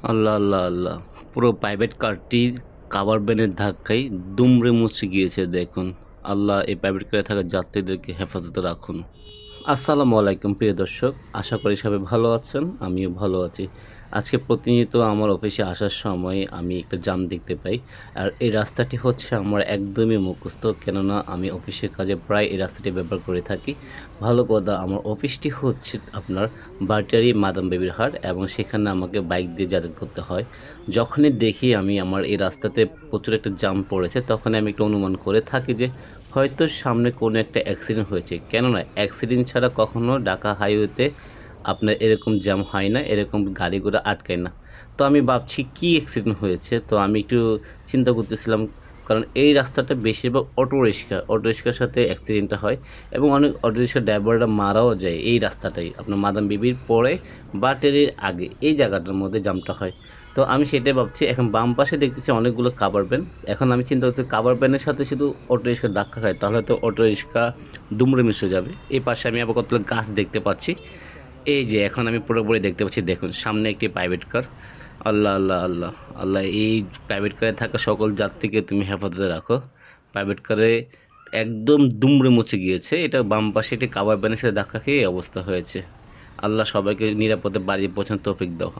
আল্লাহ আল্লাহ আল্লাহ! পুরো private কারটি cover ভ্যানের ধাক্কায় দুমড়ে মুচড়ে গিয়েছে দেখুন। আল্লাহ এই প্রাইভেট কারে থাকা যাত্রীদেরকে হেফাজতে রাখুন। আসসালামু আলাইকুম প্রিয় দর্শক। আশা করি সবাই ভালো আছেন। আমিও ভালো আছি। আজকে প্রতিনিয়ত আমার অফিসে আসার সময় আমি একটা জ্যাম দেখতে পাই। আর এই রাস্তাটি হচ্ছে আমার একদমই মুখস্থ। কেননা আমি অফিসের কাজে প্রায় এই রাস্তাটি ব্যবহার করে থাকি। ভালো কথা, আমার অফিসটি হচ্ছে আপনার ভাটিয়ারি মাদাম বেবির হাট এবং সেখানে আমাকে বাইক দিয়ে যাতায়াত করতে হয়। যখনই দেখি আমি আমার এই রাস্তাতে প্রচুর একটা জ্যাম পড়েছে, তখন আমি একটু অনুমান করে থাকি যে হয়তো সামনে কোনো একটা অ্যাক্সিডেন্ট হয়েছে। কেননা অ্যাক্সিডেন্ট ছাড়া কখনো ঢাকা হাইওয়েতে আপনার এরকম জ্যাম হয় না, এরকম গাড়ি ঘোড়া আটকায় না। তো আমি ভাবছি কী অ্যাক্সিডেন্ট হয়েছে? তো আমি একটু চিন্তা করতেছিলাম, কারণ এই রাস্তাটা বেশিরভাগ অটোরিকশার সাথে অ্যাক্সিডেন্টটা হয় এবং অনেক অটোরিকশার ড্রাইভাররা মারাও যায় এই রাস্তাটাই। আপনার মাদাম বিবির পরে বাটেরির আগে এই জায়গাটার মধ্যে জ্যামটা হয়। তো আমি সেটাই ভাবছি, এখন বাম পাশে দেখতেছি অনেকগুলো কাভার ভ্যান। এখন আমি চিন্তা করছি কাভার ভ্যানের সাথে শুধু অটো রিক্সা ধাক্কা খায় তাহলে তো অটো রিক্সা দুমড়ে মিশে যাবে। এই পাশে আমি আবার কতগুলো গাছ দেখতে পাচ্ছি। এই যে এখন আমি পুরোপুরি দেখতে পাচ্ছি, দেখুন সামনে একটি প্রাইভেট কার। আল্লাহ আল্লাহ আল্লাহ আল্লাহ! এই প্রাইভেট কারে থাকা সকল যাত্রীকে তুমি হেফাজতে রাখো। প্রাইভেট কারে একদম দুমড়ে মুচে গিয়েছে। এটা বাম পাশে একটি কাভার ভ্যানের সাথে ধাক্কা খেয়ে এই অবস্থা হয়েছে। আল্লাহ সবাইকে নিরাপদে বাড়ি পৌঁছানোর তৌফিক দাও।